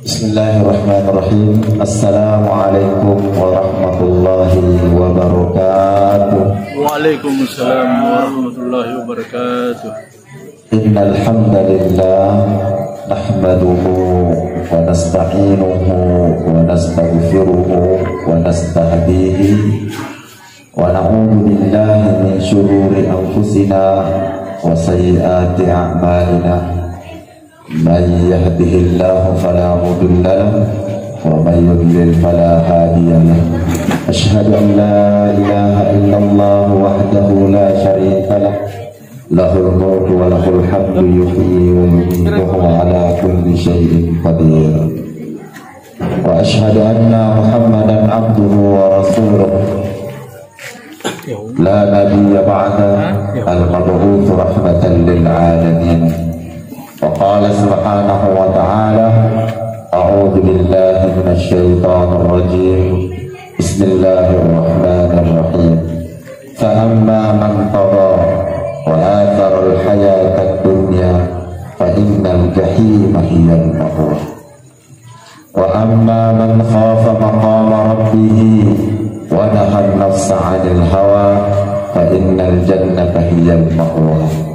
Bismillahirrahmanirrahim. Assalamualaikum warahmatullahi wabarakatuh. Waalaikumsalam warahmatullahi wabarakatuh. Innal hamdalillah nahmaduhu wa nasta'inuhu wa nastaghfiruhu wa nastahdihi wa na'udzu billahi min shururi anfusina wa sayyiati a'malina. Man yahdihillahu fala mudilla lahu wa man yudlil fala hadiya lahu. Asyhadu an la ilaha illallah wahdahu la syarika lahu, lahul mulku wa lahul hamdu yuhyi wa yumiitu wa ala kulli syai'in qadir. Wa asyhadu anna Muhammadan abduhu wa rasuluh la nabiyya ba'da al-mab'uts rahmatan lil alamin. وقال سبحانه وتعالى أعوذ بالله من الشيطان الرجيم بسم الله الرحمن الرحيم فأما من طغى وآثر الحياة الدنيا فإن الجحيم هي المأوى وأما من خاف مقام ربه ونهى النفس عن الهوى فإن الجنة هي المأوى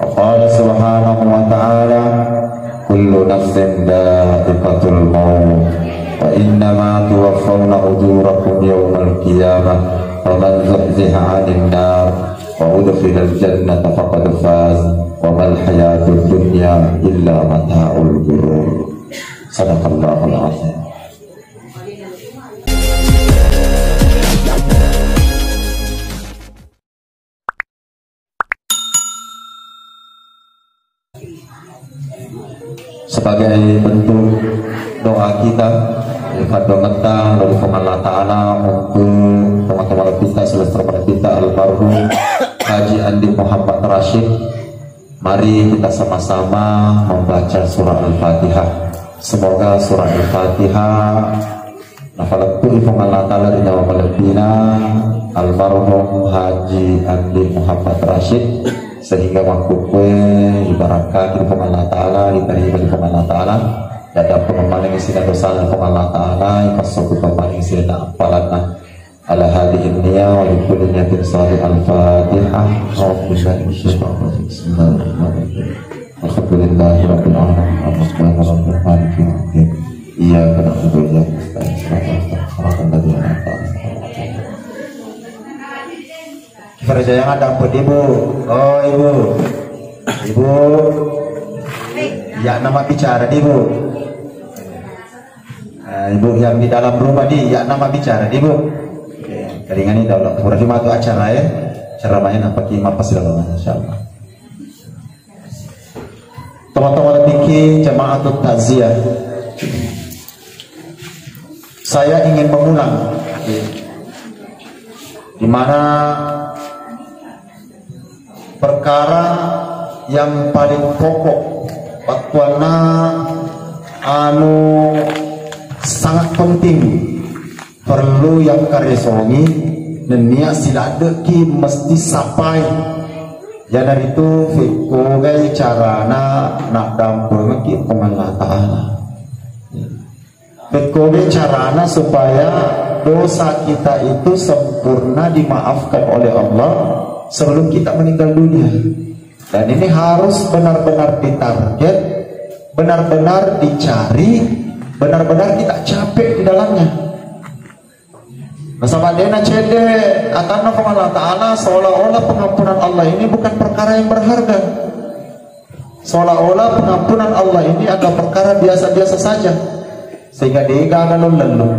وقال سبحانه وتعالى كل نفس ذائقة الموت وإنما توفون أجوركم يوم القيامة فمن زحزح عن النار وأدخل الجنة فقد فاز وما الحياة الدنيا إلا متاع الغرور. صدق الله العظيم. Sebagai bentuk doa kita, doa dari Allah Ta'ala untuk teman-teman kita, saudara kita almarhum Haji Andi Muhammad Rashid. Mari kita sama-sama membaca surah Al-Fatihah. Semoga surah Al-Fatihah nafalaku ifung Allah Ta'ala di nyawa malapina almarhum Haji Andi Muhammad Rashid, sehingga waktu kue ibaratkan di Allah Ta'ala, diterima di Allah Ta'ala, dan pengemaling isi dan dosa di Allah Ta'ala, ikasok pengemaling isi dan ampalan ala hadihin niya wa likulli niyatin salih. Al-Fatihah. Bismillahirrahmanirrahim. Alhamdulillahi rabbil alamin arrahmanir rahim maliki yaumiddin iyyaka na'budu wa iyyaka nasta'in shiratal ladzina an'amta 'alaihim. Kerja yang ada apa ibu? Oh ibu, ibu, ya nama bicara ibu. Ibu yang di dalam rumah di, ya nama bicara ibu. Keringan ini daulah. Berarti matu acara ya, cara main apa kima pas dalam insyaallah. Teman-teman bikin jamaatut takziah. Saya ingin mengulang, di mana perkara yang paling pokok waktuana sangat penting perlu yang karesongi dan niat siladeki mesti sampai ya dari itu fikugai carana nak dampung ki Allah Ta'ala, fikugai carana supaya dosa kita itu sempurna dimaafkan oleh Allah sebelum kita meninggal dunia. Dan ini harus benar-benar ditarget, benar-benar dicari, benar-benar kita capek di dalamnya. Bersama dena cede akan Allah Ta'ala, seolah-olah pengampunan Allah ini bukan perkara yang berharga, seolah-olah pengampunan Allah ini adalah perkara biasa-biasa saja, sehingga dia gagal lalu.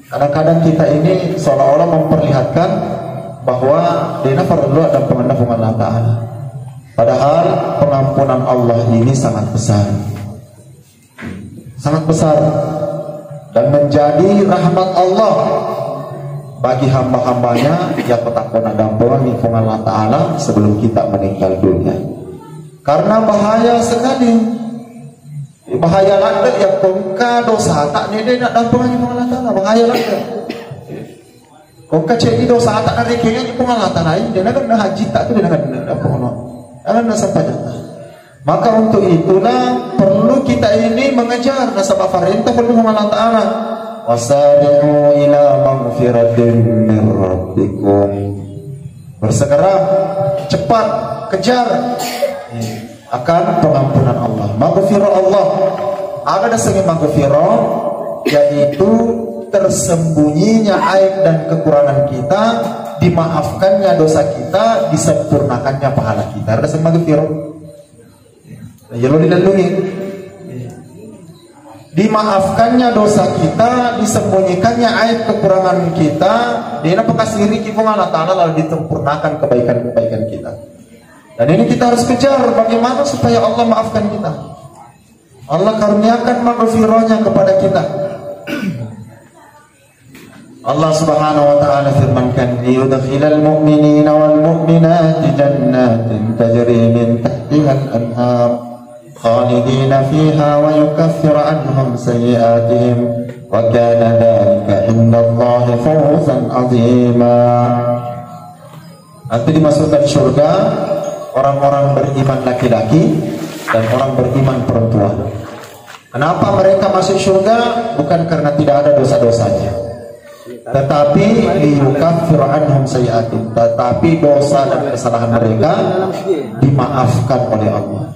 Kadang-kadang kita ini seolah-olah memperlihatkan bahwa dia perlu ada pengampunan Allah Ta'ala, padahal pengampunan Allah ini sangat besar, sangat besar, dan menjadi rahmat Allah bagi hamba-hambanya yang bertakwa dan pengampunan Allah Ta'ala sebelum kita meninggal dunia. Karena bahaya sekali, bahaya lada yang kongka dosa tak nede nak dampungan Allah Ta'ala, bahaya lada. Kau kecil dosa tak ada kengnya pengalaman lain, dia nak haji tak tu dia nak dampungan. Akan nak sampai datang. Maka untuk itulah perlu kita ini mengejar nasabah perintah Allah Ta'ala. Wasari'u ila maghfiratin min rabbikum. Bersegera, cepat, kejar akan pengampunan Allah. Maghfirah Allah. Ada segi maghfirah, yaitu tersembunyinya aib dan kekurangan kita, dimaafkannya dosa kita, disempurnakannya pahala kita. Ada segi maghfirah. Ya lo dilindungi. Dimaafkannya dosa kita, disembunyikannya aib kekurangan kita, dia kasih rizki Allah Ta'ala, lalu disempurnakan kebaikan-kebaikan kita. Dan ini kita harus kejar bagaimana supaya Allah maafkan kita. Allah karuniakan maghfirahnya kepada kita. Allah Subhanahu wa Ta'ala firmankan, "Yudkhilal mu'minina wal mu'minati jannatin tajri min tahtiha al-anhar khalidina fiha wa yukaffir anhum sayyi'atihim wa kana dhalika 'indallahi fawzan 'azima." Nanti dimasukkan surga orang-orang beriman laki-laki dan orang beriman perempuan. Kenapa mereka masuk surga? Bukan karena tidak ada dosa-dosanya, tetapi liyukaffir anhum sayyi'atihim, tetapi dosa dan kesalahan mereka dimaafkan oleh Allah.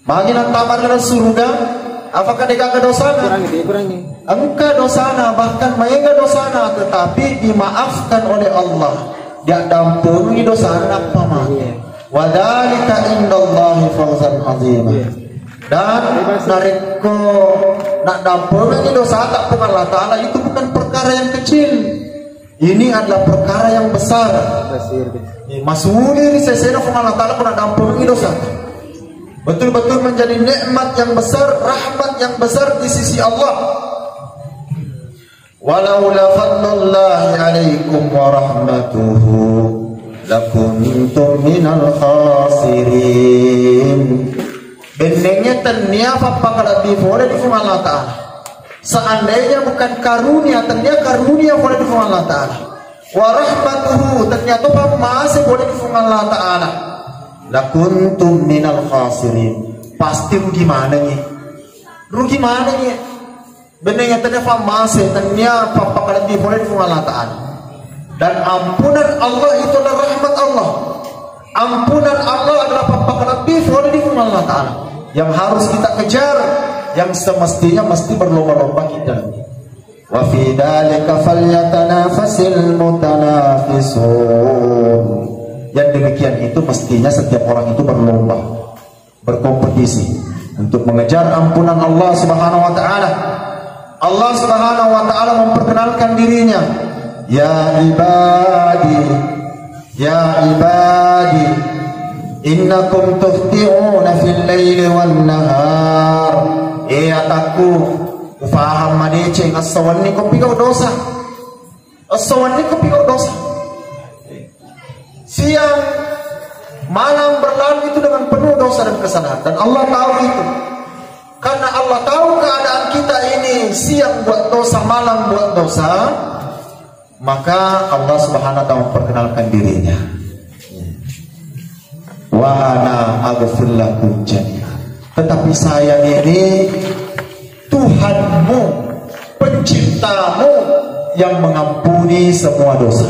Maginan tamar dalam surga, apakah dia ke dosana? Engkau dosana, bahkan mereka dosana, tetapi dimaafkan oleh Allah. Dia dampuni dosana apa mah? Wadhalika indallahi fawzan azima. Dan nariko nak dampuni dosa tak pun Allah Ta'ala, itu bukan perkara yang kecil. Ini adalah perkara yang besar. Masuli ni sesena pun Allah Ta'ala pun nak dampuni dosa. Betul-betul menjadi nikmat yang besar, rahmat yang besar di sisi Allah. Walaula fadlullahi 'alaikum wa rahmatuhu lakuntum minal khasirin. Benengnya tania apa kalau boleh di Allah Ta'ala. Seandainya bukan karunia, tania karunia boleh di Allah Ta'ala. Wa rahmatuhu, ternyata apa masih boleh di Allah Ta'ala. Lakuntum minal khasirin. Pasti rugi mana nih? Rugi mana nih? Benarnya ternyata masih ternyata apa kalau boleh di Allah Ta'ala. Dan ampunan Allah itu adalah rahmat Allah. Ampunan Allah adalah apa kalau boleh di Allah Ta'ala. Yang harus kita kejar, yang semestinya mesti berlomba-lomba kita. Wa fi dzalika falyatanafasil mutanafisun. Yang demikian itu mestinya setiap orang itu berlomba, berkompetisi untuk mengejar ampunan Allah Subhanahu wa Ta'ala. Allah Subhanahu wa Ta'ala memperkenalkan dirinya, ya ibadi, ya ibadi, innakum tukhti'una fil laili wan nahar. Aku faham madece asawan ni ko pigaw dosa. Asawan ni ko pigaw dosa. Siang malam berlalu itu dengan penuh dosa dan kesalahan, dan Allah tahu itu. Karena Allah tahu keadaan kita ini, siang buat dosa, malam buat dosa, maka Allah Subhanahu wa Ta'ala memperkenalkan dirinya. Wa ana aghfir lakum jami'an. Tetapi saya ini Tuhanmu, penciptamu, yang mengampuni semua dosa.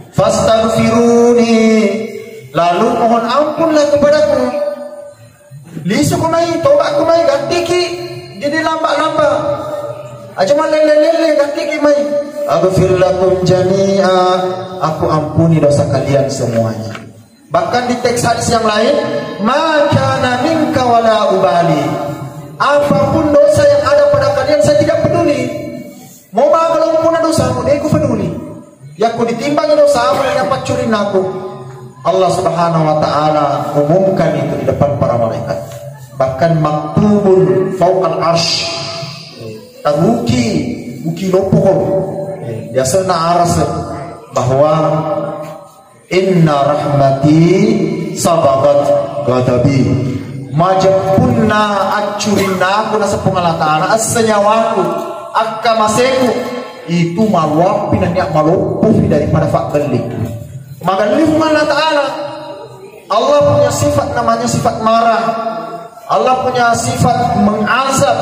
Fastaghfiruni, lalu mohon ampunlah kepadaku. Lisu kumai, tobat kumai, ganti ki, jadi lambat-lambat. Aja lele ganti ki mai. Aghfir lakum jami'a, aku ampuni dosa kalian semuanya. Bahkan di teks hadis yang lain, ma kana minka wala ubali. Apapun dosa yang ada pada kalian saya tidak peduli. Mau kalau pun dosa aku, dia aku peduli. Ya aku ditimbangi dosa aku yang dapat curin aku. Allah Subhanahu wa Ta'ala umumkan itu di depan para malaikat. Bahkan maktubun fawqal arsh, buki lopor biasanya aras bahwa inna rahmati sabagat ghadabi, majapunna acurina aku nasa pengalatana asenyawaku akamaseku itu maluapin dan malupuh daripada fak belik magalih Allah Ta'ala. Allah punya sifat namanya sifat marah. Allah punya sifat mengazab.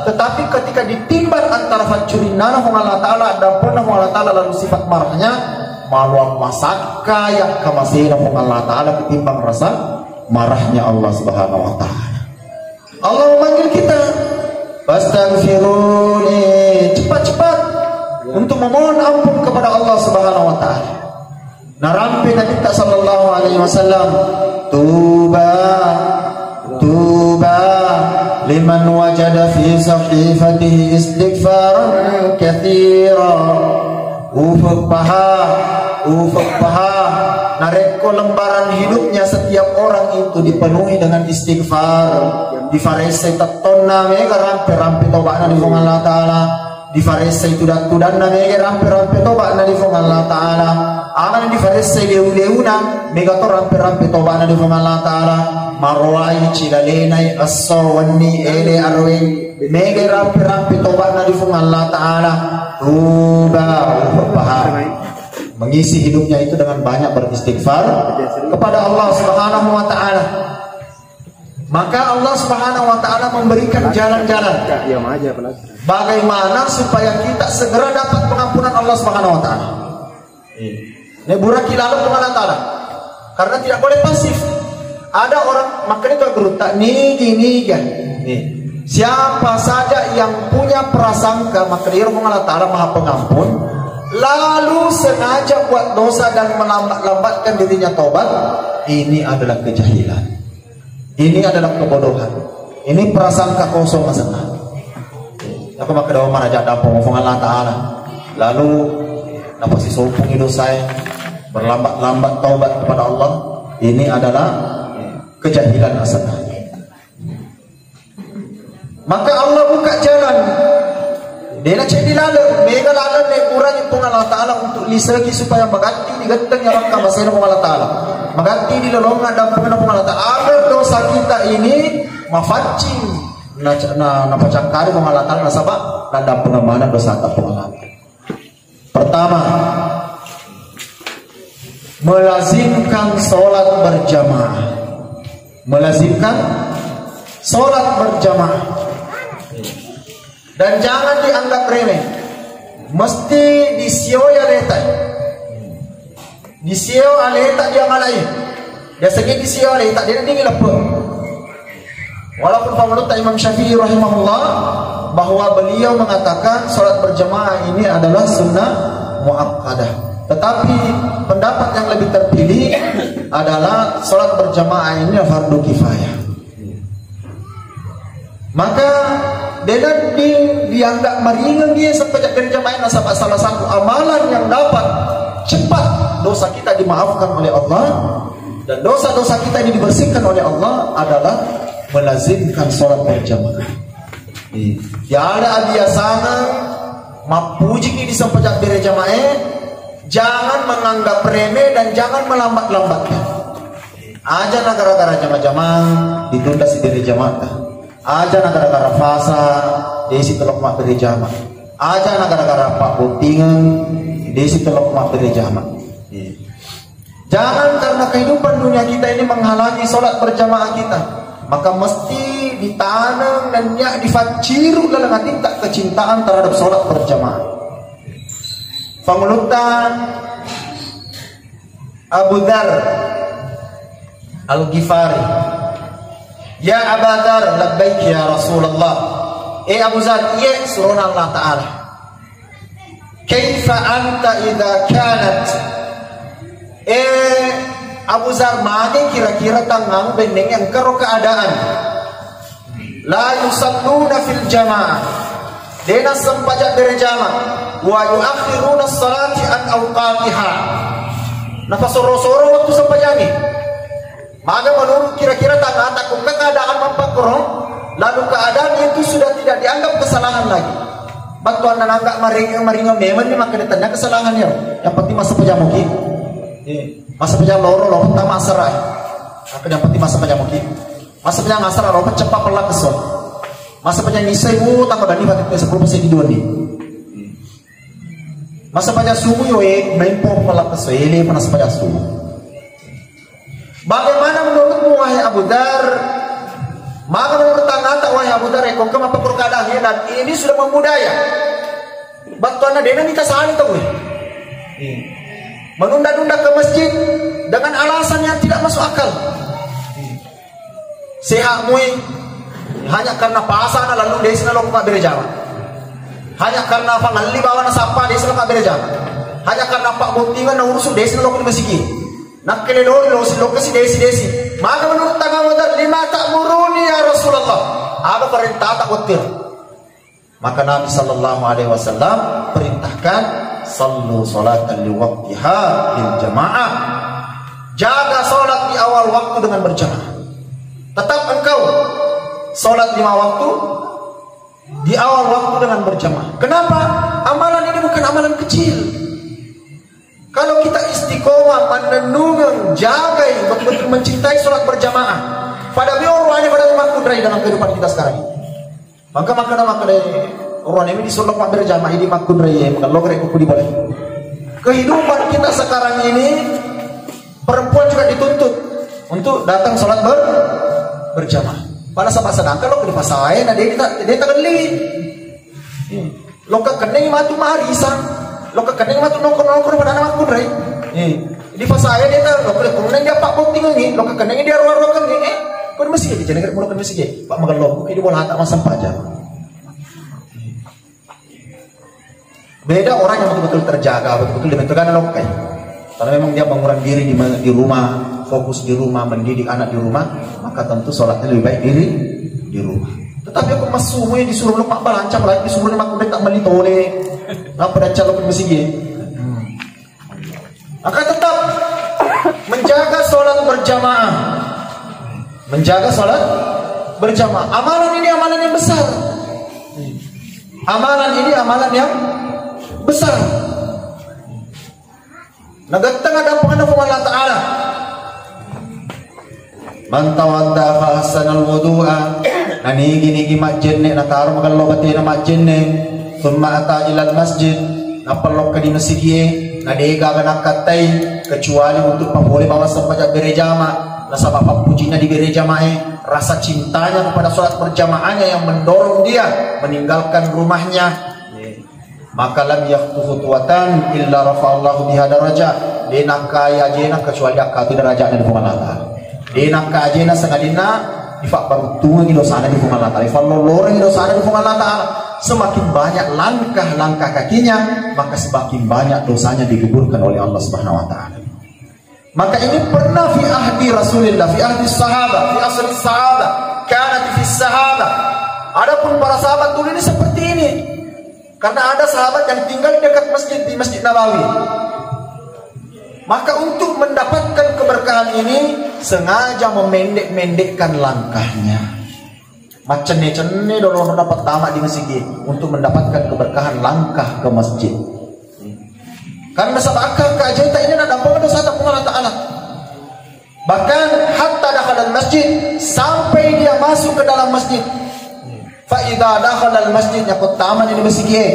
Tetapi ketika ditimbang antara facurinana Allah Ta'ala dan pernah Allah Ta'ala lalu sifat marahnya maluang masaka yang kemasina Allah Ta'ala ketimbang rasa marahnya Allah Subhanahu Wa Ta'ala. Allah memanggil kita, fastaghfiruni, cepat-cepat untuk memohon ampun kepada Allah Subhanahu Wa Ta'ala. Narampi Nabi sallallahu alaihi wasallam, tuba tuba liman wajada fi sahifatihi istighfaran katsira. Ufuk paha nareko lembaran hidupnya setiap orang itu dipenuhi dengan istighfar. Di farese tatonna mega rampe-rampe tobatna di Allah Ta'ala. Di farese tudat-tudanna mega rampe-rampe tobatna di Allah Ta'ala. Aman di farese leu-leuna mega to rampe-rampe tobatna di Allah Ta'ala. Marwai cilalena as-sawani ele arwe mega rampe-rampe tobatna di Allah Ta'ala. Tuba mengisi hidupnya itu dengan banyak beristighfar kepada Allah Subhanahu Wa Ta'ala. Maka Allah Subhanahu Wa Ta'ala memberikan jalan-jalan bagaimana supaya kita segera dapat pengampunan Allah Subhanahu Wa Ta'ala. Neburaki lalu Allah Ta'ala, karena tidak boleh pasif. Ada orang makanya itu gerutak nih kan. Siapa saja yang punya prasangka maka dia Allah Ta'ala Maha Pengampun, lalu sengaja buat dosa dan melambat-lambatkan dirinya taubat, ini adalah kejahilan, ini adalah kebodohan, ini prasangka kosong masalah. Aku maka dawa maraja dapo ngomong Allah Ta'ala, lalu napa si sopung itu saya berlambat-lambat taubat kepada Allah, ini adalah kejahilan asal. Maka Allah buka jalan. Dia nak jadi lalu, mega lalu ne kurang itu Allah Ta'ala untuk lisaki supaya maganti di genteng yang rakam masih Allah Ta'ala. Maganti di lolongan dan pengenap Allah Ta'ala. Agar dosa kita ini mafancing na pacangkari Allah Ta'ala nasabak dan pengamanan dosa tak pengalaman. Pertama, melazimkan sholat berjamaah. Melazimkan sholat berjamaah. Dan jangan dianggap remeh. Mesti disio ya letak. Disio letak dia malai. Dia segi disio letak dia dingin lepas. Walaupun menurut Imam Syafi'i rahimahullah bahwa beliau mengatakan salat berjamaah ini adalah sunnah muakkadah. Tetapi pendapat yang lebih terpilih adalah salat berjamaah ini fardu kifayah. Maka dengan dianggap meringan dia sampai dari jamaah nasabah salah satu amalan yang dapat cepat dosa kita dimaafkan oleh Allah dan dosa-dosa kita ini dibersihkan oleh Allah adalah melazimkan sholat berjamaah. Ya ada biasanya mapuji di sampai dari jamaah, jangan menganggap remeh dan jangan melambat-lambatkan. Aja negara-negara jamaah ditunda si dari jamaah. Aja negara-negara fasa desi telok mak beri jamaah. Aja negara-negara pak buntingan desi telok mak beri jamaah. Jangan karena kehidupan dunia kita ini menghalangi sholat berjamaah kita, maka mesti ditanam dan difaciru dalam hati tak kecintaan terhadap sholat berjamaah. Pengulutan Abu Dzar Al-Ghifari, ya Abu Dzar, labbaik ya Rasulullah. Abu Dzar, iya suruna Allah Ta'ala. Kaifa anta idza kanat? Abu Dzar, mage kira-kira tangang bendeng yang karo keadaan la yusalluna fil jamaah, dena sempajak berjamaah, wa yuakhiruna as-salati an awqatiha. Napa soro-soro waktu sempajani. Maka menurut kira-kira tangan takut keadaan mampakro, lalu keadaan itu sudah tidak dianggap kesalahan lagi. Bantuan dan anggap maringa memang maka ditanya kesalahannya. Yang penting masa pejamuki. Masa pejam loro lo pertama asarai. Maka yang penting masa pejamuki. Masa pejam asar lo cepat pelak kesel. Masa pejam nisai takut dan ibadah 10% di dua ni. Masa pejam sumu yo main po pelak kesel ini masa pejam sumu. Bagaimana menurutmu wahai Abu Dar? Maka menurut tangata wahai Abu Dar, kau kemapa perkadangnya dan ini sudah membudaya. Batuannya dena kita sahani tahu. Menunda-nunda ke masjid dengan alasan yang tidak masuk akal. Sehat mui hanya karena pasana lalu desa lalu pak berjama. Hanya karena pangalli bawa nasapa desa lalu pak berjama. Hanya karena pak buntingan na urusu desa lalu di masjid. Nak keleloi lokasi desi. Maka menurut Abu Dar, lima tak muruni ya Rasulullah. Apa perintah tak utir? Maka Nabi sallallahu alaihi wasallam perintahkan sallu salatan li waqtiha lil jamaah. Jaga salat di awal waktu dengan berjamaah. Tetap engkau salat 5 waktu di awal waktu dengan berjamaah. Kenapa? Amalan ini bukan amalan kecil. Kalau kita istiqomah menenung, jaga, betul-betul mencintai sholat berjamaah, pada biorwanya pada makudrai dalam kehidupan kita sekarang ini. Maka orang ini disuruh berjamaah ini makudrai, maka lo kerek kuku boleh. Kehidupan kita sekarang ini, perempuan juga dituntut untuk datang sholat berjamaah. Pada saat sedangkan lo ke pasai, nah dia tak geli. Lo ke kening matu marisan. Lo kekening matu nongkrong pada anak kudrai. Di fasa saya dia tahu lo kemudian dia pak putih ngi, lo kekening dia ruar-ruar ngi. Kau mesti jadi jangan mulu kan mesti. Pak magelok, ini bola tak masam pajak. Beda orang yang betul-betul terjaga, betul-betul dibentukkan lo kayak. Kalau memang dia bangunan diri di rumah, fokus di rumah, mendidik anak di rumah, maka tentu sholatnya lebih baik di rumah. Tetapi aku masuk disuruh lo pak balancam lagi, disuruh lo mak udah tak melitole. Apa dah calon masjid? Maka tetap menjaga sholat berjamaah. Menjaga sholat berjamaah. Amalan ini amalan yang besar. Amalan ini amalan yang besar. Nagatang ada pengenal Allah Ta'ala. Man tawadda fa ahsanal wudu'a. Nani gini masjid ne nakar magallo batina masjid ne. Thumma ata ilal masjid, napalok ka di masjid nadega ka nakatay kecuali untuk boleh bawa sembahyang berjamaah. Nasa papujinya di berjamaah, rasa cintanya kepada sholat berjamaahnya yang mendorong dia meninggalkan rumahnya. Maka lam yaqtu khutwatan illa rafa'allahu biha darajah. Dena kaya jena kecuali akatu derajatnya di Allah. Dena kaya jena sengadina ifak baru tuang di dosana di Allah Ta'ala. Ifak lorong di dosana di Allah Ta'ala. Semakin banyak langkah-langkah kakinya, maka semakin banyak dosanya digugurkan oleh Allah Subhanahu wa Ta'ala. Maka ini pernah fi ahdi Rasulullah, fi ahdi sahabat, fi asri sahabat, kanat fi sahabat. Adapun para sahabat dulu ini seperti ini. Karena ada sahabat yang tinggal dekat masjid di Masjid Nabawi. Maka untuk mendapatkan keberkahan ini sengaja memendek-mendekkan langkahnya. Macene-cene dorong dapat tamat di masjid untuk mendapatkan keberkahan langkah ke masjid. Karena sebabkan keajaiban ini ada dampak dosa tak Allah Ta'ala. Bahkan hatta dakhala masjid, sampai dia masuk ke dalam masjid. Fa idza dakhala masjid yakut tamat di masjid.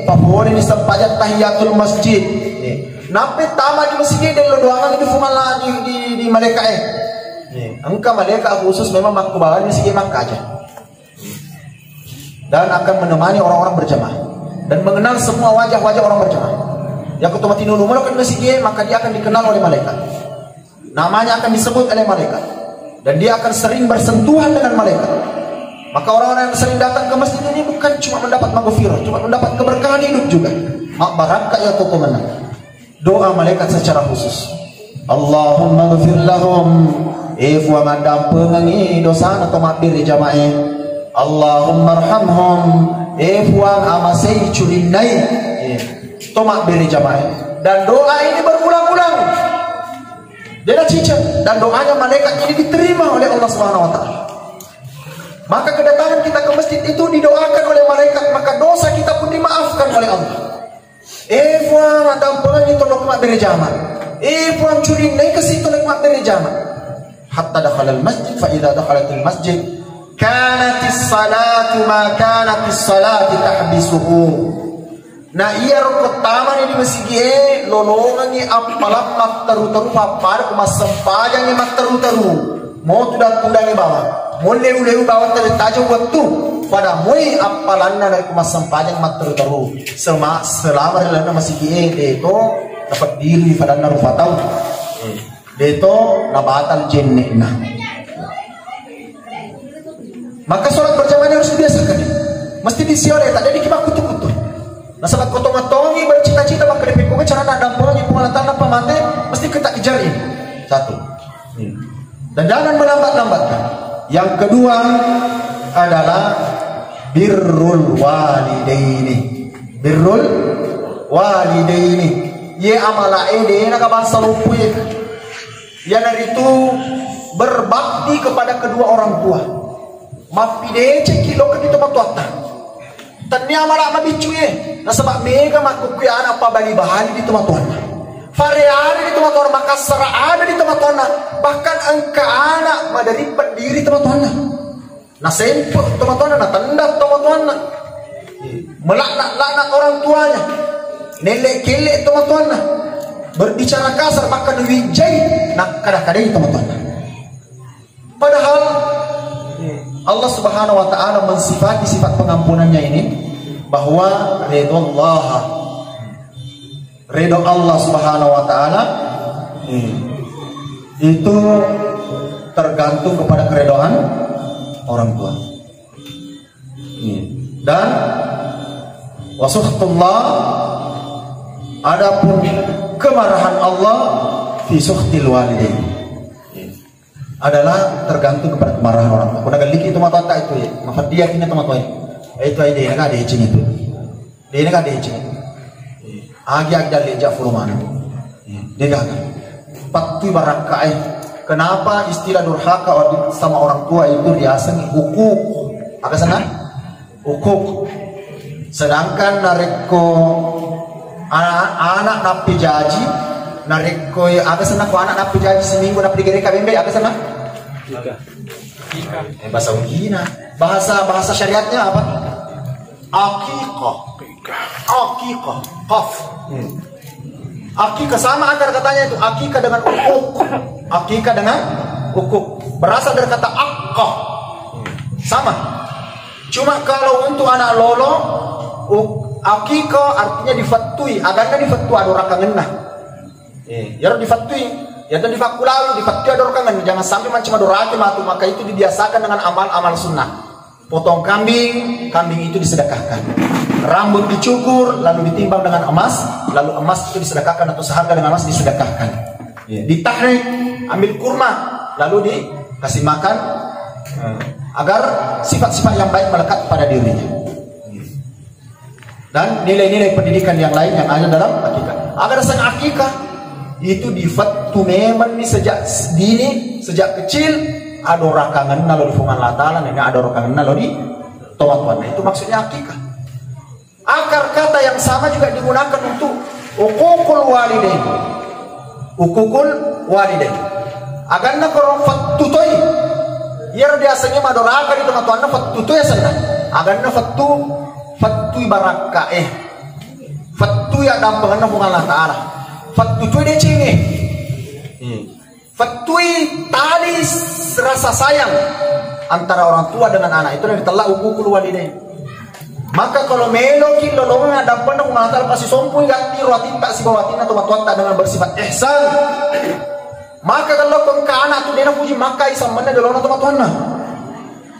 Papore ni sampajat tahiyatul masjid. Nampai tamat di masjid dan doangan di fumala di malaikat. Angka malaikat khusus memang makbul di masjid Makkah aja. Dan akan menemani orang-orang berjamaah dan mengenal semua wajah-wajah orang berjamaah. Yang ketemu tinulu melakukan masjid, maka dia akan dikenal oleh malaikat. Namanya akan disebut oleh malaikat dan dia akan sering bersentuhan dengan malaikat. Maka orang-orang yang sering datang ke masjid ini bukan cuma mendapat maghfirah, cuma mendapat keberkahan hidup juga. Mak baraka ya tukumana. Doa malaikat secara khusus. Allahumma ghfir lahum. Ifu ngadam pengangi dosa atau mabir jamaah. Allahumma arhamhum ifwan amasai culinai tomak beri jamaah. Dan doa ini berulang-ulang dia dah cicak, dan doanya malaikat ini diterima oleh Allah Subhanahu wa Ta'ala. Maka kedatangan kita ke masjid itu didoakan oleh malaikat, maka dosa kita pun dimaafkan oleh Allah. Ifwan adam pengen itu lokmak beri jamaah, ifwan culinai ke situ lokmak beri jamaah. Hatta dakhala al-masjid, fa idza dakhalat al-masjid kanatis salatu ma kanatis salati tahbisuhu. Na iya rokot taman ni masigi lolongan ni apalam mak taru-taru papar kumasampajang ni mak taru-taru mau tudak tundang ni bawa mau leu-leu bawa tadi tajo waktu pada moi apalan na kumasampajang mak taru-taru selama relana masigi deto dapat diri pada na rufatau deto nabatal jenne na. Maka sholat berjamaah harus dibiasakan, mesti disiore tak ada dikimak kutu-kutu. Nah sahabat kotong-kotongi bercita-cita maka dipikirkan cara nak dampurnya pengalatan apa mati mesti kita kejarin. Satu. Dan jangan melambat-lambatkan. Yang kedua adalah birrul walidaini. Birrul walidaini. Ye amala ede nak bangsa lupu ye. Ya dari itu berbakti kepada kedua orang tua. Mapide cekilo ke itu matuata. Tanya malah mabicu ye. Nah sebab mega makukui anak apa bali bahali di tempat tuan. Variari di tempat tuan maka serah ada di tempat tuan. Bahkan angka anak dari pendiri tempat tuan. Nah sempur tempat tuan, nah tendap tempat tuan. Melaknat orang tuanya. Nelek kelek tempat tuan. Berbicara kasar bahkan wijai. Nah kadang-kadang di tempat tuan. Padahal Allah Subhanahu wa taala mensifati sifat pengampunannya ini bahwa ridho Allah Subhanahu wa taala itu tergantung kepada keridhaan orang tua. Dan wasuhtullah adapun kemarahan Allah fi suhtil walidain adalah tergantung kepada kemarahan orang tua. Kuna galiki itu mata tak itu ya. Maka dia kini tu mata itu aja dia nak ada ecing itu. Dia nak ada ecing. Agi dah lejak furman. Dia dah. Patu barakai. Kenapa istilah durhaka sama orang tua itu diaseng hukuk? Apa sana? Hukuk. Sedangkan nareko anak napi jaji nareko apa sana ko anak napi jaji seminggu napi digere kabembe apa sana? Bahasa Undina. Bahasa syariatnya apa? Aqiqah. Qaf. Aqiqah sama akar katanya itu aqiqah dengan ukuk. Aqiqah dengan ukuk. Berasal dari kata aqqah. Sama. Cuma kalau untuk anak lolo aqiqah artinya difatui, agarnya difatui ada orang kangenah. Ya difatui. Ya dan difakulawi, difatui ada orang kangen. Jangan sampai macam ada raki matu, maka itu dibiasakan dengan amal-amal sunnah. Potong kambing itu disedekahkan. Rambut dicukur, lalu ditimbang dengan emas, lalu emas itu disedekahkan atau seharga dengan emas disedekahkan. Ditahrik, ambil kurma, lalu dikasih makan agar sifat-sifat yang baik melekat pada dirinya. Dan nilai-nilai pendidikan yang lain yang ada dalam akikah. Agar sang akikah itu difatu memang ni sejak dini, sejak kecil ada orang kangen lalu di fungan latalan, ini ada orang kangen lalu di tomat-tomat. Itu maksudnya akikah. Akar kata yang sama juga digunakan untuk ukukul walidain. Ukukul walidain. Agarna korong fatutoi. Ia biasanya madoraka di tomat-tomatna fatutoi sana. Agarna fatui baraka fatui ada pengenah fungan latalan. Fatui dia cini. Fatui tali rasa sayang antara orang tua dengan anak itu yang ditelak ukukul walidain. Maka kalau meloki lolongan ada pernah mengatal kasih sompu ganti ruatin tak si bawatin atau watuata dengan bersifat ihsan. Maka kalau kongka anak tu dia nak puji maka isam mana dolong atau watuana.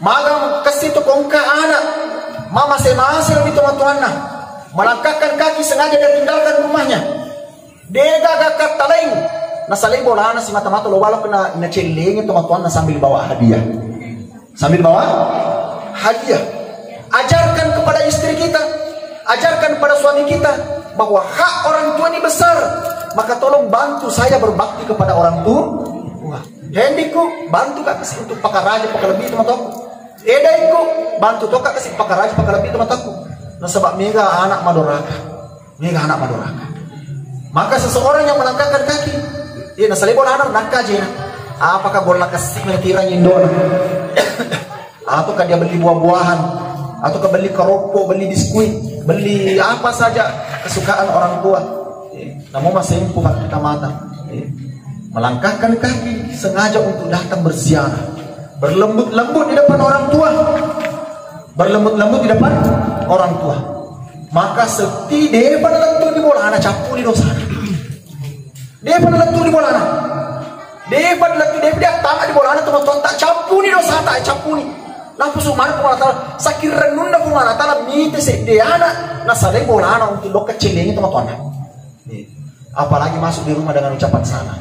Maka kasih tu kongka anak mama semasa lebih watuana melangkahkan kaki sengaja dan tinggalkan rumahnya. Dia gagak talaing nasalay bola na si mata-mata lo wala kena naceleng itu watuana sambil bawa hadiah. Sambil bawa hadiah. Ajarkan kepada istri kita, ajarkan kepada suami kita bahwa hak orang tua ini besar. Maka tolong bantu saya berbakti kepada orang tua. Hendiku bantu kak kasih untuk pakar raja pakar lebih teman-teman. Edaiku bantu toka kasih pakar raja pakar lebih teman-teman. Nah sebab mega anak madoraka, Maka seseorang yang melangkahkan kaki, dia nasali bola anak nak kaji. Apakah bola kasih mengira indona? Ataukah dia beli buah-buahan? Atau beli keropok, beli biskuit, beli apa saja kesukaan orang tua. Namun masih empuhan kita mata, melangkahkan kaki sengaja untuk datang berziarah, berlembut-lembut di depan orang tua, berlembut-lembut di depan orang tua. Maka setiap pada lentu di bola anak campur di dosa. Dia pada lentu di bola anak. Dia pada lentu dia tamat di bola anak teman-teman tak campur di dosa tak campur ni. Lampu sumana pun Allah sakir renunda pun Allah Taala mite dia anak nasare bola anak untuk lo kecil ini teman-teman. Apalagi masuk di rumah dengan ucapan sana,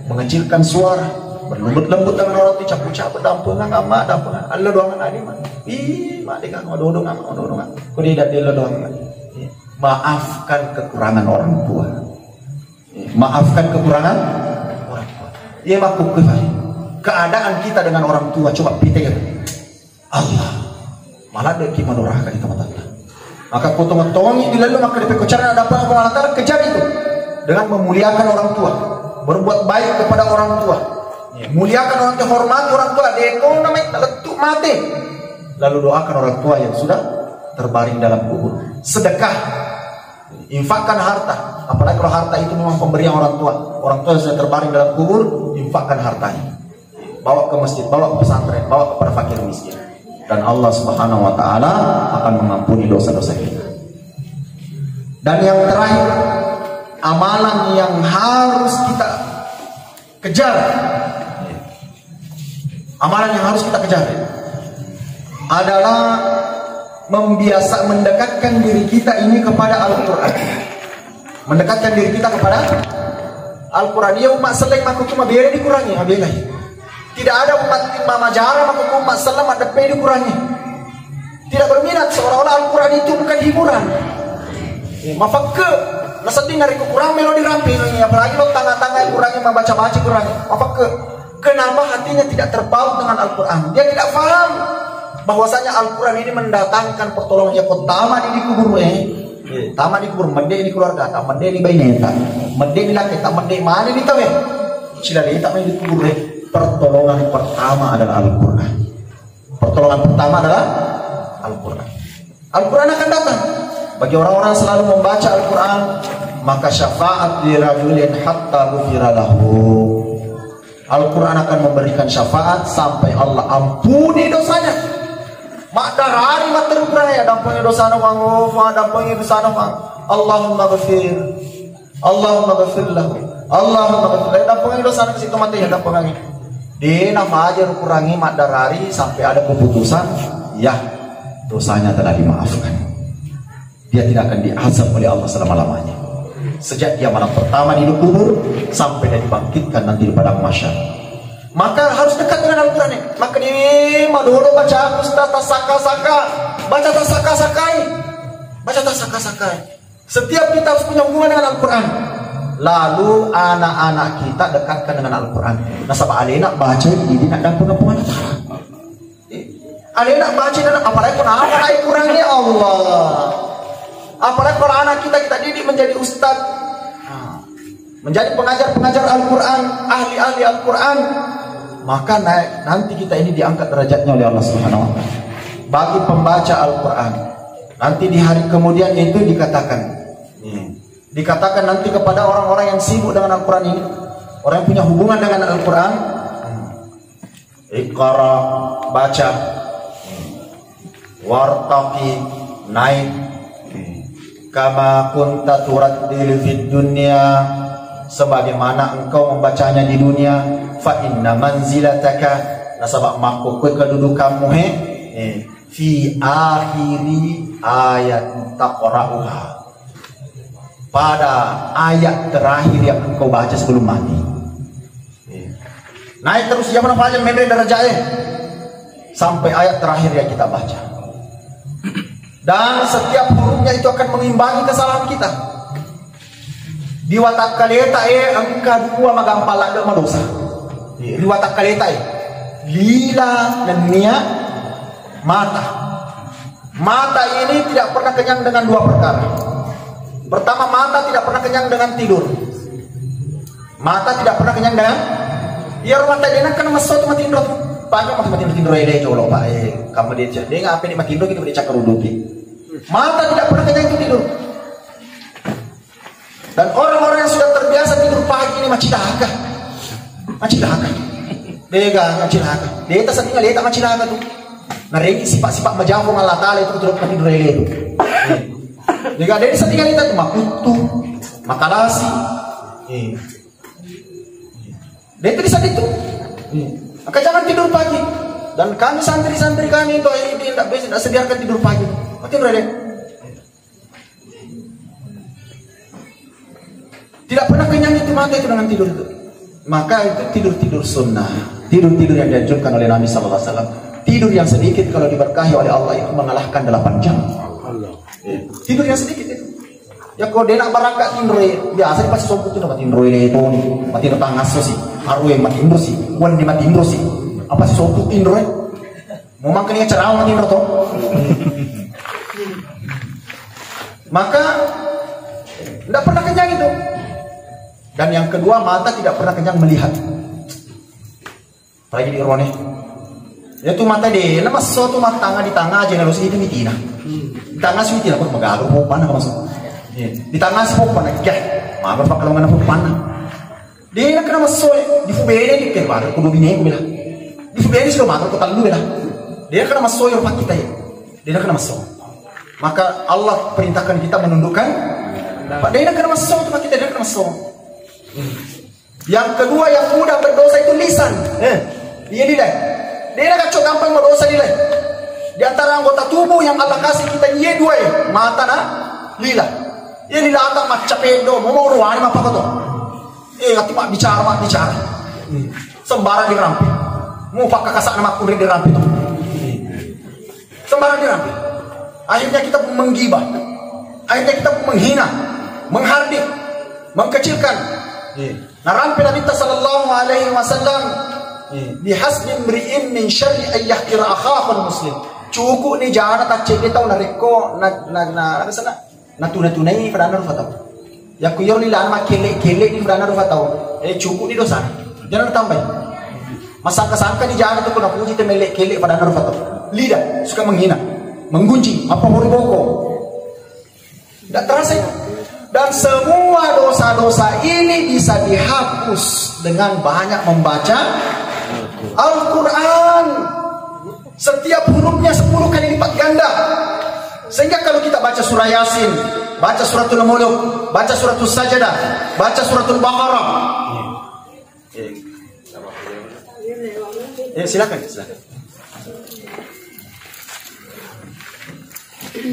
mengecilkan suara, berlembut-lembut dengan orang tua, caput-caput dampungan amma dampungan Allah doangan adi mah. Ih, mak deka ngododongan. Ku tidak dia doangan. Maafkan kekurangan orang tua. Maafkan kekurangan orang tua. Ia makuk keadaan kita dengan orang tua coba pikir. Allah malah deki menorahkan di teman-teman. Maka potong-tongi dilalu maka dipekocaran ada apa Allah Taala kejar itu dengan memuliakan orang tua, berbuat baik kepada orang tua, muliakan orang tua, hormati orang tua, dekong namanya letuk mati, lalu doakan orang tua yang sudah terbaring dalam kubur, sedekah, infakkan harta, apalagi kalau harta itu memang pemberian orang tua yang sudah terbaring dalam kubur, infakkan hartanya, bawa ke masjid, bawa ke pesantren, bawa kepada fakir miskin, dan Allah Subhanahu Wa Taala akan mengampuni dosa-dosa kita. Dan yang terakhir, amalan yang harus kita kejar, amalan yang harus kita kejar adalah mendekatkan diri kita ini kepada Al-Quran, mendekatkan diri kita kepada Al-Quran. Ya umat seleng maku cuma biar dikurangi, tidak ada umat imam ajaran maku umat selam ada pe dikurangi, tidak berminat seolah-olah Al-Quran itu bukan hiburan. Mafakke nasading dari kurang melodi rampi, apalagi lo tangga-tangga kurangnya membaca-baca kurangnya. Mafakke kenapa hatinya tidak terpaut dengan Al-Quran? Dia tidak paham bahwasanya Al-Quran ini mendatangkan pertolongan yang pertama di kubur tama di kubur, mende di keluarga, tak mende di bayi tak mende di laki, tak mende mana di tawe sila di tak di kubur. Pertolongan pertama adalah Al-Quran. Pertolongan pertama adalah Al-Quran. Al-Quran akan datang bagi orang-orang selalu membaca Al-Quran, maka syafaat li rajulin hatta ghufira lahu. Al-Quran akan memberikan syafaat sampai Allah ampuni dosanya. Mak darari mak terukrai dampuni dosana wang ufa dampuni dosana wang Allahumma ghafir lahu Allahumma ghafir dampuni dosana ke situ mati ya dampuni di nama aja kurangi mak darari sampai ada keputusan ya dosanya telah dimaafkan, dia tidak akan diazab oleh Allah selama-lamanya sejak dia malam pertama di kubur sampai dia dibangkitkan nanti di padang mahsyar. Maka harus dekat dengan Al-Quran. Maka di maduro baca ustaz tasaka-saka, baca tasaka-sakai. Setiap kita harus punya hubungan dengan Al-Quran. Lalu anak-anak kita dekatkan dengan Al-Quran. Nasabah alena baca ini nak dan pengampunan Allah. Alena baca dan apalagi kalau anak Al-Quran ya Allah. Apalagi kalau anak kita didik menjadi ustaz, menjadi pengajar-pengajar Al-Quran, ahli-ahli Al-Quran, maka nanti kita ini diangkat derajatnya oleh Allah Subhanahu Wa Taala. Bagi pembaca Al-Quran, nanti di hari kemudian itu dikatakan nanti kepada orang-orang yang sibuk dengan Al-Quran ini, orang yang punya hubungan dengan Al-Quran, Iqra, baca, wartaqi, naik, kama kunta turaddil fid dunya, sebagaimana engkau membacanya di dunia, fa inna manzilataka, nasabak makuk kedudukanmu fi akhiri ayat taqra'uha, pada ayat terakhir yang engkau baca sebelum mati. Naik terus zaman apa aja membre derajatnya sampai ayat terakhir yang kita baca, dan setiap hurufnya itu akan mengimbangi kesalahan kita. Di watak kaleta angka dua magampala do madosa. Di watak kaleta lila dan niat mata. Mata ini tidak pernah kenyang dengan dua perkara. Pertama, mata tidak pernah kenyang dengan tidur. Mata tidak pernah kenyang dengan mata dia kan masuk mati tidur. Banyak mati tidur ele coba Pak. Kamu dia ngapa ni mati tidur kita dia cakap ruduki. Mata tidak pernah kenyang itu tidur. Dan orang-orang yang sudah terbiasa tidur pagi ini macam dahaga. Dega macam dahaga. Deta saking leta macam dahaga tu. Naregi sifat-sifat majafung Allah Ta'ala itu terus tidur itu. Dega deta saking leta tu makutu, makalasi. Deta di saat itu. Maka jangan tidur pagi. Dan kami santri-santri kami itu ini tidak sediakan tidur pagi. Tidur deh. Tidak pernah kenyang itu mata itu dengan tidur itu. Maka itu tidur sunnah. Tidur yang dianjurkan oleh Nabi Sallallahu Alaihi Wasallam. Tidur yang sedikit kalau diberkahi oleh Allah itu mengalahkan 8 jam. Tidur yang sedikit itu. Ya kalau dia nak barangkat tidur biasa dia pasti sombong tu nak tidur itu mati tangas sih. Haru yang mati tidur sih. Wan di mati tidur sih. Apa sih sombong tidur? Mau makan dia cerah mati tidur tu. Maka tidak pernah kenyang itu. Dan yang kedua, mata tidak pernah kenyang melihat. Apalagi di Irwane. Itu mata dia, nama sesuatu mata tangga di tangga aja nalus itu mitina. Di tangga sih mitina pun magago pun panah masuk. Di tangga sih pun panah kah? Mabar pak kalau mana pun panah. Dia nak kena masuk di fubene di kerbar kudu bini aku bilang. Di fubene sih mabar kau talu bilang. Dia kena masuk yang pak kita ya. Dia nak kena masuk. Maka Allah perintahkan kita menundukkan. Pak dia nak kena masuk tu pak kita dia kena masuk. Yang kedua yang mudah berdosa itu lisan. Dia nilai. Dia nak cok gampang berdosa nilai. Di antara anggota tubuh yang Allah kasih kita dia dua mata na lila. Ia lila ata macam pedo, mau ruani apa kau tu? Ati mak bicara. Sembarang dirampi. Mau pakai kasak nama kurir dirampi tu. Sembarang dirampi. Akhirnya kita pun menggibah. Akhirnya kita pun menghina, menghardik, mengkecilkan. Narampi Nabi sallallahu alaihi wasallam bihasbi imri'in min syarri an yahqira akhahu muslim. Cukup ni jangan tak cek tahu nareko na sana natuna-tunai pada anu fatau. Ya ku yor lilan mak kelek ni pada anu fatau. Cukup ni dosa. Jangan tambah. Masangka-sangka ni jangan tu kena puji temelek kelek pada anu fatau. Lidah suka menghina, menggunjing, apa boko. Tak terasa itu. Dan semua dosa-dosa ini bisa dihapus dengan banyak membaca Al-Quran. Setiap hurufnya 10 kali lipat ganda. Sehingga kalau kita baca surah Yasin, baca suratul Mulk, baca suratul Sajadah, baca suratul Baqarah. Silakan.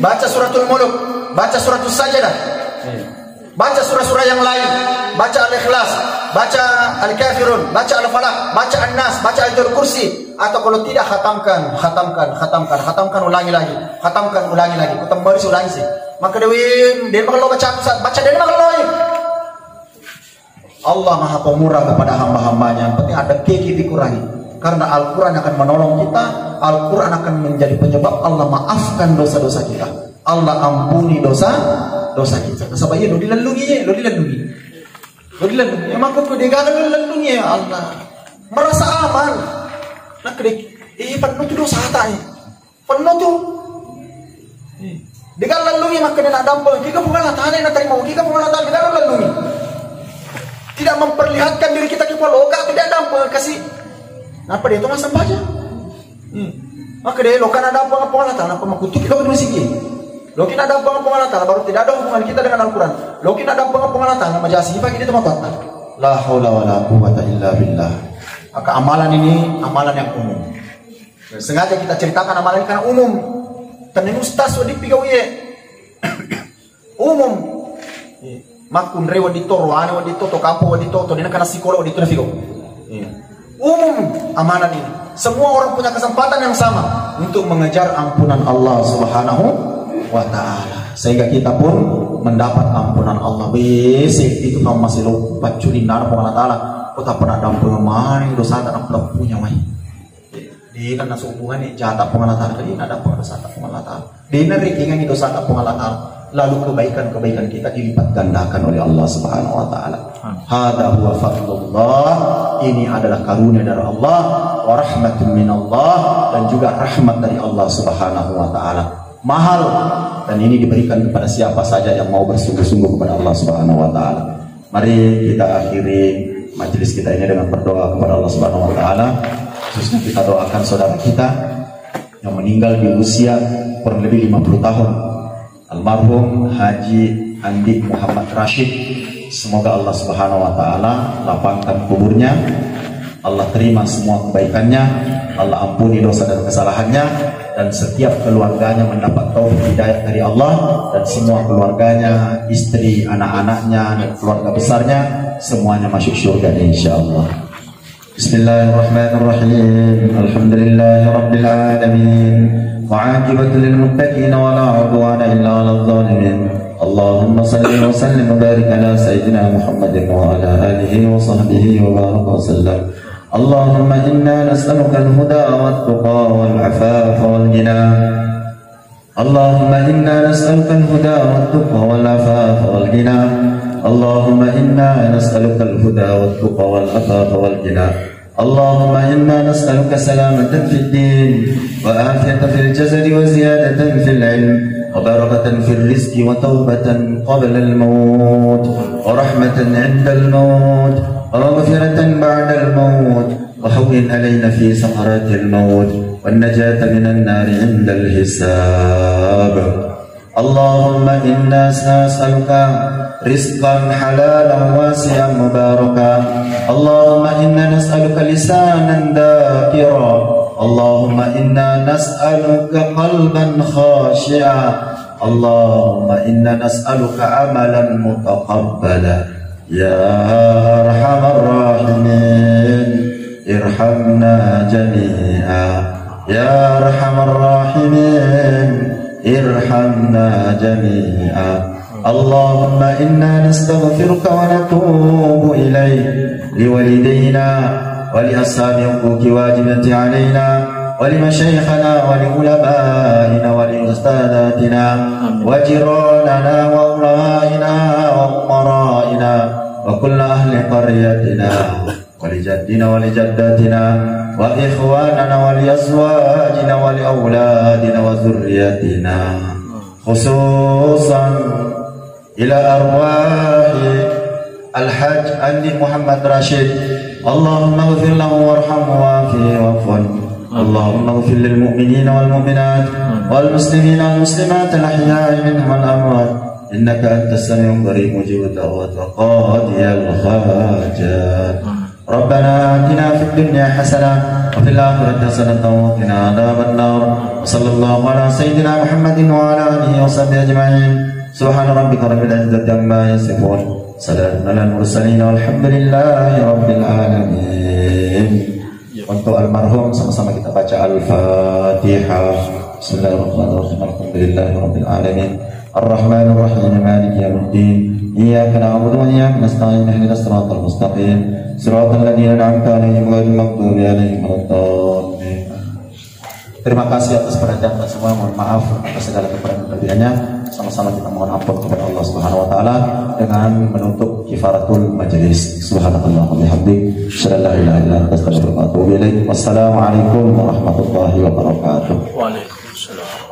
Baca suratul Mulk, baca suratul Sajadah. Baca surah-surah yang lain, baca Al-Ikhlas, baca Al-Kafirun, baca Al-Falaq, baca An-Nas, baca Ayatul Kursi, atau kalau tidak khatamkan, ulangi lagi, kita baris ulangi sih. Maka dia kalau baca dia makan Allah Maha Pemurah kepada hamba-hambanya. Yang penting ada keki dikurangi. Karena Al-Quran akan menolong kita, Al-Quran akan menjadi penyebab Allah maafkan dosa-dosa kita. Allah ampuni dosa kita. Sebab ia lo dilalungi. Yang maksud dia gagal dilalungi ya Allah. Merasa aman. Nak kedek, penuh tu dosa tak penuh tu. Dia gagal lalungi maka dia nak dampel. Kita bukan Allah Ta'ala nak terima. Kita bukan Allah Ta'ala, dia gagal lalungi. Tidak memperlihatkan diri kita ke loka, tidak dampel kasih. Apa dia tu ngasam baca. Maka dia lo kan ada apa Allah Ta'ala, apa makutuk kita masih dia. Lo kita ada apa Allah Ta'ala, baru tidak ada hubungan kita dengan Al-Quran. Lo kita ada apa Allah Ta'ala, majasi bagi dia teman-teman. La haula wala quwwata illa billah. Maka amalan ini amalan yang umum. Dan sengaja kita ceritakan amalan ini karena umum. Taneng ustaz wadi pigawiye. Umum. Makun rewa dito, roane wadito, to kampo wadito, to dina kana psikolog wadito na figo. Umum amalan ini. Semua orang punya kesempatan yang sama untuk mengejar ampunan Allah Subhanahu wa Ta'ala. Sehingga kita pun mendapat ampunan Allah. Besok itu kamu masih lupa curi nara Allah Ta'ala. Kau tak pernah dampung mai dosa tak pernah punya mai. Di kan nasa hubungan ni jahat apa Allah Ta'ala. Di ada apa dosa tak Allah Ta'ala. Di narikingan ni dosa tak Allah Ta'ala. Lalu kebaikan-kebaikan kita dilipat gandakan oleh Allah Subhanahu wa Ta'ala. Hada huwa fadlullah. Ini adalah karunia dari Allah wa rahmatun min Allah, dan juga rahmat dari Allah Subhanahu wa Ta'ala. mahal, dan ini diberikan kepada siapa saja yang mau bersungguh-sungguh kepada Allah Subhanahu wa taala. Mari kita akhiri majelis kita ini dengan berdoa kepada Allah Subhanahu wa taala. Khususnya kita doakan saudara kita yang meninggal di usia kurang lebih 50 tahun, almarhum Haji Andi Muhammad Rashid. Semoga Allah Subhanahu wa taala lapangkan kuburnya, Allah terima semua kebaikannya, Allah ampuni dosa dan kesalahannya, dan setiap keluarganya mendapat taufik hidayah dari Allah, dan semua keluarganya, istri, anak-anaknya, dan keluarga besarnya semuanya masuk surga insyaallah. Bismillahirrahmanirrahim. Alhamdulillahirabbil alamin. Wa'aqibatu lil muttaqin wa la 'udwana illa 'alal zalimin. Allahumma salli wa sallim wa barik ala sayyidina Muhammadin wa ala alihi wa sahbihi wa baraka wa sallam. Allahumma inna nas'aluka al-huda wat-tuqa wal-'afafa wal-ghina. Allahumma inna nas'aluka al-huda wat-tuqa wal-'afafa wal-ghina. Allahumma inna nas'aluka al-huda wat-tuqa wal-'afafa wal-ghina. اللهم إنا نسألك سلامة في الدين وعافية في الجسد وزيادة في العلم وبركة في الرزق وتوبة قبل الموت ورحمة عند الموت ومغفرة بعد الموت وهون علينا في سكرات الموت والنجاة من النار عند الحساب. اللهم إنا نسألك رزقا حلالا واسعا مباركا. اللهم إنا نسألك لسانا ذاكرا. اللهم إنا نسألك قلبا خاشعا. اللهم إنا نسألك عملا متقبلا. يا أرحم الراحمين ارحمنا جميعا. يا أرحم الراحمين ارحمنا جميعا. اللهم إنا نستغفرك ونتوب إليك لوالدينا ولأصحاب حقوق واجبة علينا ولمشايخنا ولعلمائنا ولأستاذاتنا وجيراننا وأمرائنا وأمرائنا وكل أهل قريتنا ولجدنا ولجداتنا وإخواننا ولأزواجنا ولأولادنا وذريتنا، خصوصا إلى أرواح الحاج أندي محمد راشد. اللهم اغفر له وارحمه وعافه واعف عنه. اللهم اغفر للمؤمنين والمؤمنات والمسلمين والمسلمات الأحياء منهم والأموات إنك أنت السميع القريب مجيب الدعوات وقاضي الحاجات. ربنا آتنا في الدنيا حسنة وفي الآخرة حسنة وقنا عذاب النار. وصلى الله على سيدنا محمد وعلى آله وصحبه أجمعين. سبحان ربك رب العزة عما يصفون، سلام على المرسلين والحمد لله رب العالمين. Untuk almarhum sama-sama kita baca Al-Fatihah. Bismillahirrahmanirrahim. Alhamdulillahirabbil alamin. Ar-Rahmanir Rahim. Maliki yaumiddin. Iyyaka na'budu wa iyyaka nasta'in. Ihdinas siratal mustaqim. Siratal ladzina an'amta 'alaihim ghairil maghdubi 'alaihim waladdallin. Terima kasih atas perhatian kita semua. Mohon maaf atas segala kekurangan-kelebihannya. Sama-sama kita mohon ampun kepada Allah Subhanahu wa taala dengan menutup kifaratul majelis. Subhanallah wa bihamdik, asyhadu an la ilaha illa anta, astaghfiruka wa atubu ilaik. Wassalamualaikum warahmatullahi wabarakatuh. Waalaikumsalam.